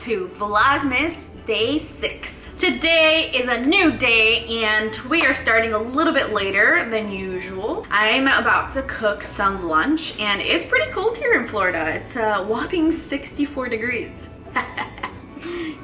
to Vlogmas Day 6. Today is a new day and we are starting a little bit later than usual. I'm about to cook some lunch and it's pretty cold here in Florida. It's a whopping 64 degrees.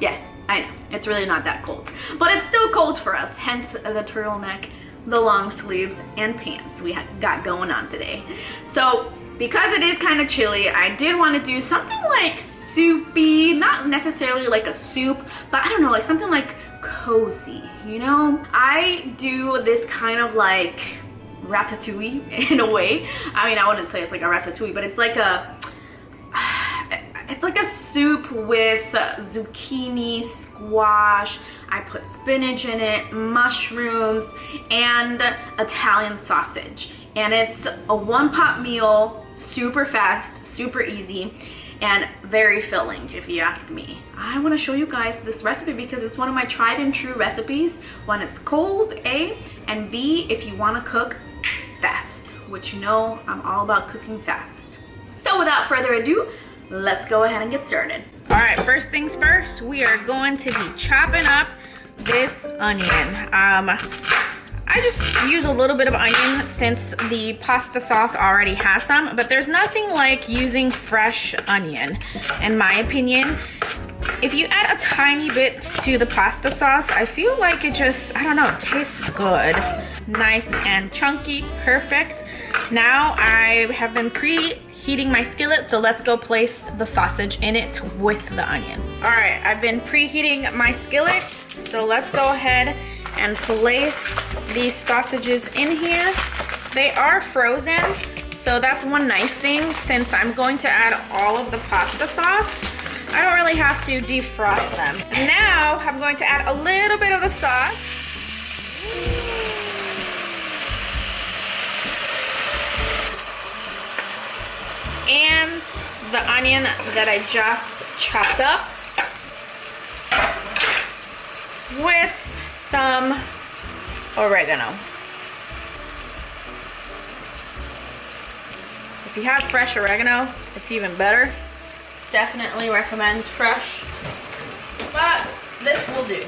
Yes, I know, it's really not that cold, but it's still cold for us, hence the turtleneck, the long sleeves, and pants we got going on today. So because it is kind of chilly, I did want to do something like soupy, not necessarily like a soup, but I don't know, like something like cozy, you know? I do this kind of like ratatouille in a way. I mean, I wouldn't say it's like a ratatouille, but it's like a soup with zucchini, squash. I put spinach in it, mushrooms, and Italian sausage. And it's a one-pot meal, super fast, super easy, and very filling, if you ask me. I want to show you guys this recipe because it's one of my tried and true recipes when it's cold, A, and B, if you want to cook fast, which you know I'm all about cooking fast. So without further ado, let's go ahead and get started. All right, first things first, we are going to be chopping up this onion. I just use a little bit of onion since the pasta sauce already has some, but there's nothing like using fresh onion, in my opinion. If you add a tiny bit to the pasta sauce, I feel like it just, I don't know, tastes good. Nice and chunky, perfect. Now I have been preheating my skillet, so let's go place the sausage in it with the onion. All right, I've been preheating my skillet, so let's go ahead and place these sausages in here. They are frozen, so that's one nice thing. Since I'm going to add all of the pasta sauce, I don't really have to defrost them. Now I'm going to add a little bit of the sauce. And the onion that I just chopped up with some oregano. If you have fresh oregano, it's even better. Definitely recommend fresh, but this will do.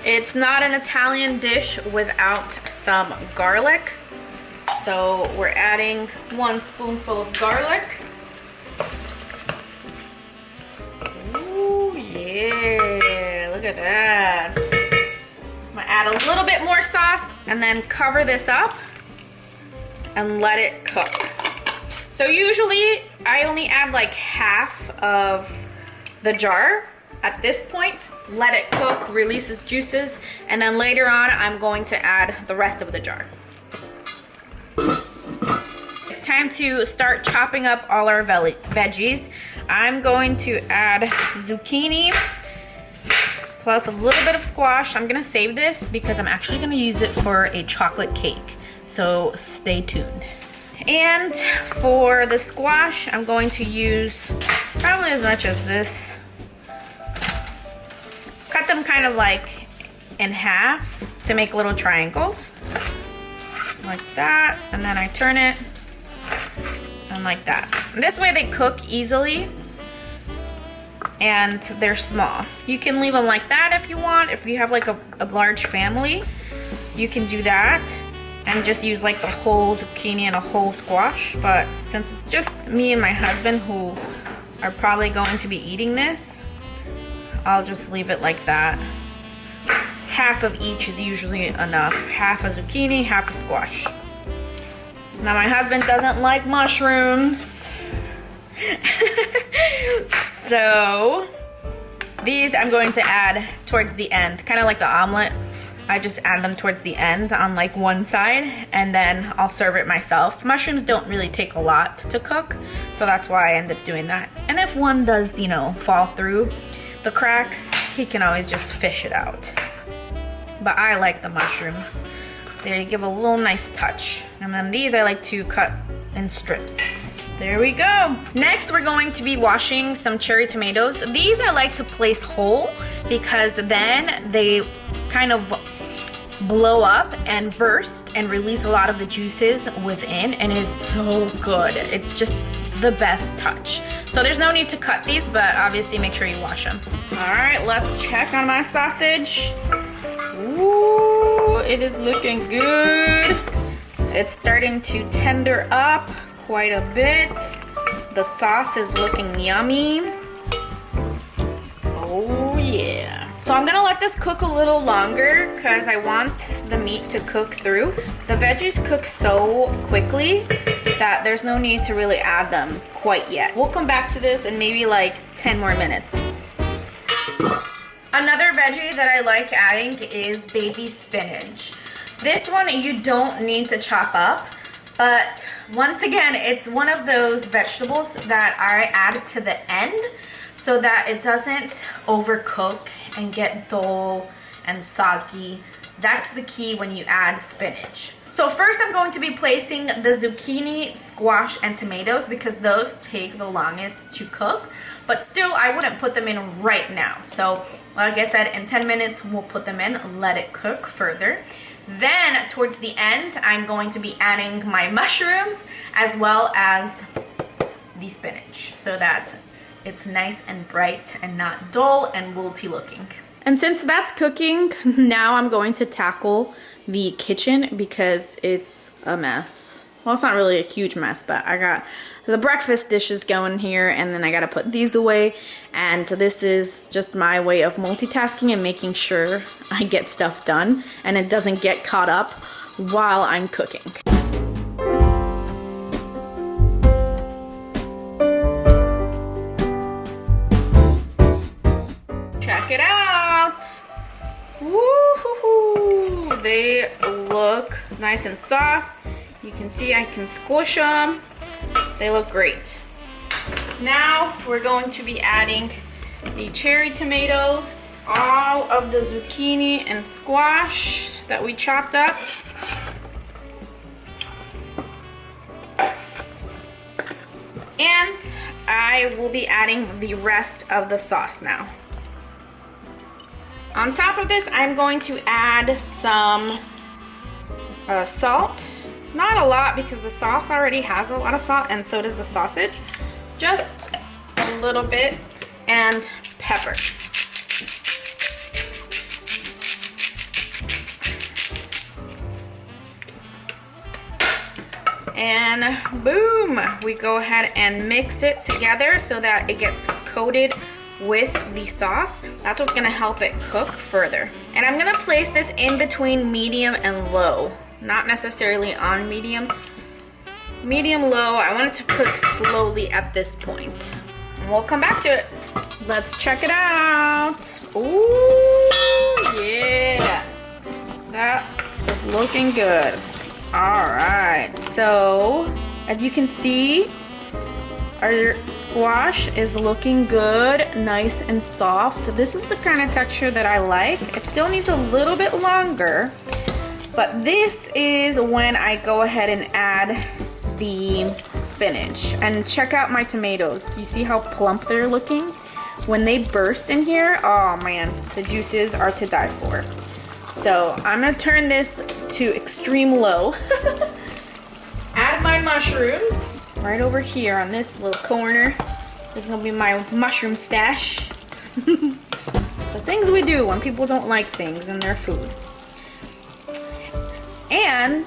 It's not an Italian dish without some garlic. So we're adding 1 spoonful of garlic. Ooh, yeah, look at that. I'm gonna add a little bit more sauce and then cover this up and let it cook. So usually I only add like half of the jar at this point, let it cook, release its juices, and then later on I'm going to add the rest of the jar. It's time to start chopping up all our veggies. I'm going to add zucchini plus a little bit of squash. I'm gonna save this because I'm actually gonna use it for a chocolate cake, so stay tuned. And for the squash, I'm going to use probably as much as this. Cut them kind of like in half to make little triangles, like that, and then I turn it, and like that. And this way they cook easily, and they're small. You can leave them like that if you want. If you have like a large family, you can do that and just use like the whole zucchini and a whole squash. But since it's just me and my husband who are probably going to be eating this, I'll just leave it like that. Half of each is usually enough. Half a zucchini, half a squash. Now my husband doesn't like mushrooms. So these I'm going to add towards the end, kind of like the omelet. I just add them towards the end on like one side, and then I'll serve it myself. Mushrooms don't really take a lot to cook, so that's why I end up doing that. And if one does, you know, fall through the cracks, he can always just fish it out. But I like the mushrooms. They give a little nice touch. And then these I like to cut in strips. There we go. Next, we're going to be washing some cherry tomatoes. These I like to place whole because then they kind of blow up and burst and release a lot of the juices within, and it is so good. It's just the best touch. So there's no need to cut these, but obviously make sure you wash them. All right, let's check on my sausage. Ooh, it is looking good. It's starting to tender up quite a bit. The sauce is looking yummy. Oh yeah. So I'm gonna let this cook a little longer because I want the meat to cook through. The veggies cook so quickly that there's no need to really add them quite yet. We'll come back to this in maybe like 10 more minutes. Another veggie that I like adding is baby spinach. This one you don't need to chop up, but once again, it's one of those vegetables that I add to the end so that it doesn't overcook and get dull and soggy. That's the key when you add spinach. So first I'm going to be placing the zucchini, squash, and tomatoes because those take the longest to cook. But still, I wouldn't put them in right now. So like I said, in 10 minutes, we'll put them in, let it cook further. Then towards the end, I'm going to be adding my mushrooms as well as the spinach so that it's nice and bright and not dull and wilty looking. And since that's cooking, now I'm going to tackle the kitchen because it's a mess. Well, it's not really a huge mess, but I got the breakfast dishes going here, and then I gotta put these away. And so this is just my way of multitasking and making sure I get stuff done and it doesn't get caught up while I'm cooking. Check it out! Woo-hoo-hoo! They look nice and soft. You can see I can squish them. They look great. Now we're going to be adding the cherry tomatoes, all of the zucchini and squash that we chopped up. And I will be adding the rest of the sauce now. On top of this, I'm going to add some salt. Not a lot because the sauce already has a lot of salt and so does the sausage. Just a little bit. And pepper. And boom! We go ahead and mix it together so that it gets coated with the sauce. That's what's gonna help it cook further. And I'm gonna place this in between medium and low. Not necessarily on medium. Medium low. I want it to cook slowly at this point. And we'll come back to it. Let's check it out. Ooh, yeah. That is looking good. All right. So, as you can see, our squash is looking good, nice and soft. This is the kind of texture that I like. It still needs a little bit longer. But this is when I go ahead and add the spinach. And check out my tomatoes. You see how plump they're looking? When they burst in here, oh man, the juices are to die for. So I'm gonna turn this to extreme low. Add my mushrooms right over here on this little corner. This is gonna be my mushroom stash. The things we do when people don't like things in their food. And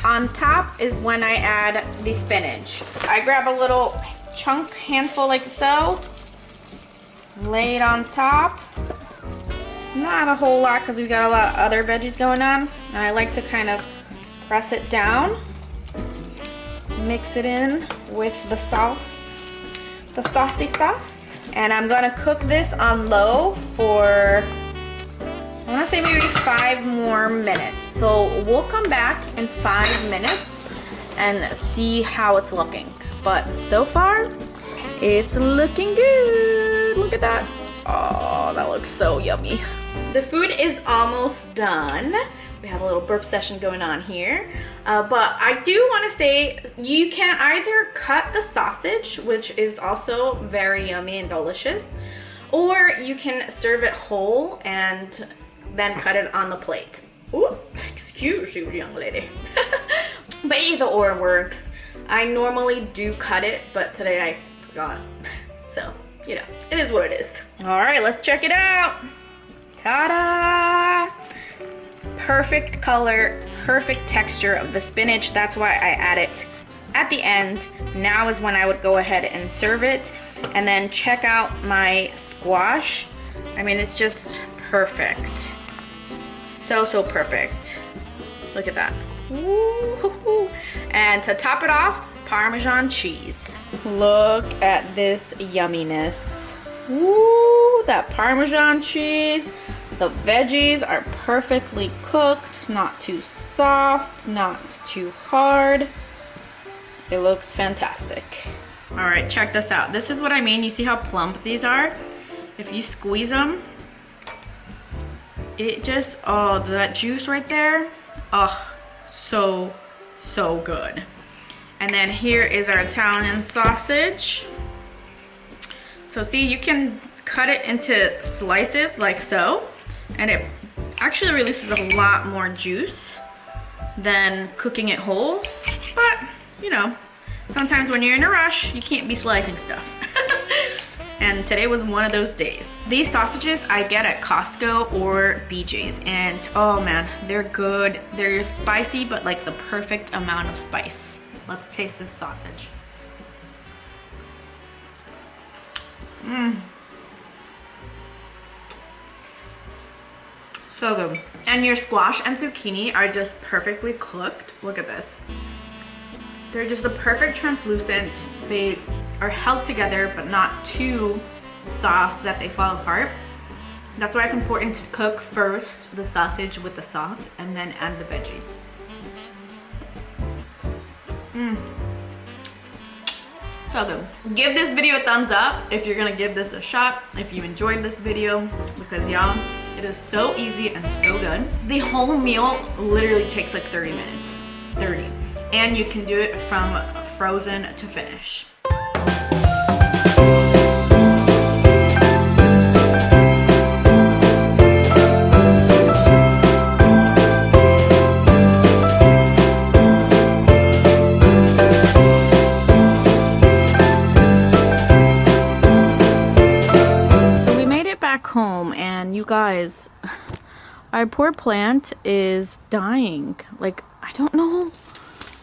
on top is when I add the spinach. I grab a little handful like so, lay it on top. Not a whole lot because we got a lot of other veggies going on. And I like to kind of press it down, mix it in with the sauce, the saucy sauce. And I'm gonna cook this on low for, I wanna say maybe 5 more minutes. So we'll come back in 5 minutes and see how it's looking. But so far, it's looking good. Look at that. Oh, that looks so yummy. The food is almost done. We have a little burp session going on here. But I do want to say you can either cut the sausage, which is also very yummy and delicious, or you can serve it whole and then cut it on the plate. Ooh, excuse you, young lady. But either or works. I normally do cut it, but today I forgot. So, you know, it is what it is. All right, let's check it out. Ta-da! Perfect color, perfect texture of the spinach. That's why I add it at the end. Now is when I would go ahead and serve it. And then check out my squash. I mean, it's just perfect. So, so perfect. Look at that. Ooh. And to top it off, Parmesan cheese. Look at this yumminess. Ooh, that Parmesan cheese. The veggies are perfectly cooked, not too soft, not too hard. It looks fantastic. All right, check this out. This is what I mean. You see how plump these are? If you squeeze them, it just, oh, that juice right there. Oh, so, so good. And then here is our Italian sausage. So see, you can cut it into slices like so, and it actually releases a lot more juice than cooking it whole. But, you know, sometimes when you're in a rush, you can't be slicing stuff. And today was one of those days. These sausages I get at Costco or BJ's, and oh man, they're good. They're spicy, but like the perfect amount of spice. Let's taste this sausage. Mmm. So good. And your squash and zucchini are just perfectly cooked. Look at this. They're just the perfect translucent. They are held together, but not too soft that they fall apart. That's why it's important to cook first the sausage with the sauce and then add the veggies. Mmm. So good. Give this video a thumbs up if you're gonna give this a shot, if you enjoyed this video, because y'all, it is so easy and so good. The whole meal literally takes like 30 minutes. 30. And you can do it from frozen to finish. Home, and you guys, our poor plant is dying. Like, I don't know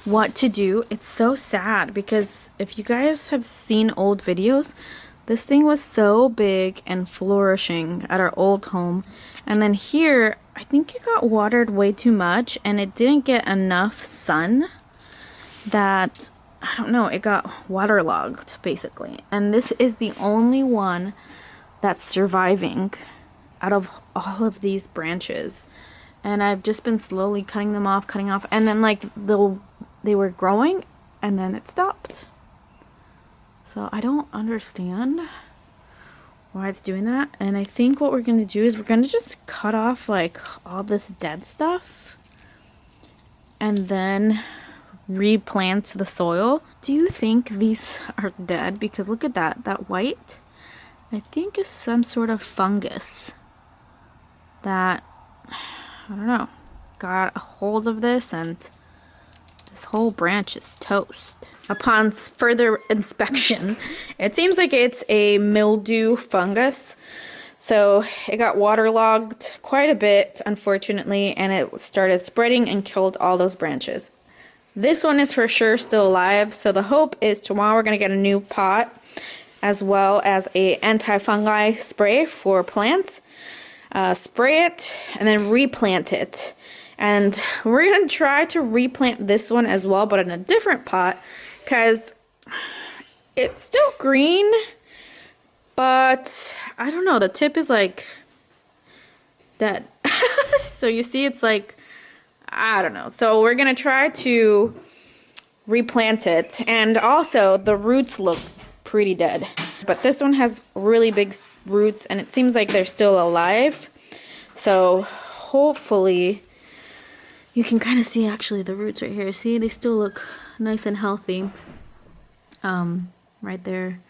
what to do. It's so sad because if you guys have seen old videos, this thing was so big and flourishing at our old home, and then here I think it got watered way too much and it didn't get enough sun that, I don't know, it got waterlogged basically. And this is the only one that's surviving out of all of these branches, and I've just been slowly cutting them off, and then like they were growing and then it stopped. So I don't understand why it's doing that. And I think what we're gonna do is we're gonna just cut off like all this dead stuff and then replant the soil. Do you think these are dead? Because look at that white, I think is some sort of fungus that, I don't know, got a hold of this, and this whole branch is toast. Upon further inspection, it seems like it's a mildew fungus. So it got waterlogged quite a bit, unfortunately, and it started spreading and killed all those branches. This one is for sure still alive, so the hope is tomorrow we're going to get a new pot, as well as a anti-fungi spray for plants. Spray it and then replant it. And we're going to try to replant this one as well, but in a different pot, because it's still green, but I don't know, the tip is like dead. So you see it's like, I don't know. So we're going to try to replant it. And also the roots look pretty dead, but this one has really big roots and it seems like they're still alive. So hopefully you can kind of see actually the roots right here. See, they still look nice and healthy right there.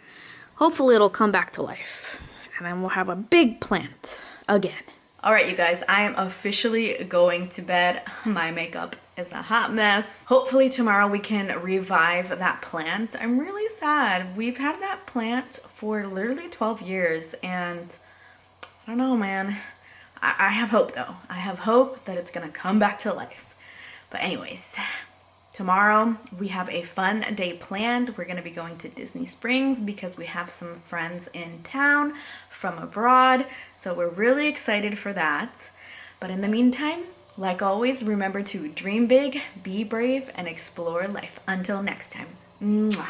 Hopefully it'll come back to life and then we'll have a big plant again. All right, you guys, I am officially going to bed. My makeup is a hot mess. Hopefully tomorrow we can revive that plant. I'm really sad. We've had that plant for literally 12 years and I don't know, man. I have hope though. I have hope that it's gonna come back to life. But anyways, tomorrow we have a fun day planned. We're gonna be going to Disney Springs because we have some friends in town from abroad. So we're really excited for that. But in the meantime, like always, remember to dream big, be brave, and explore life. Until next time. Mwah.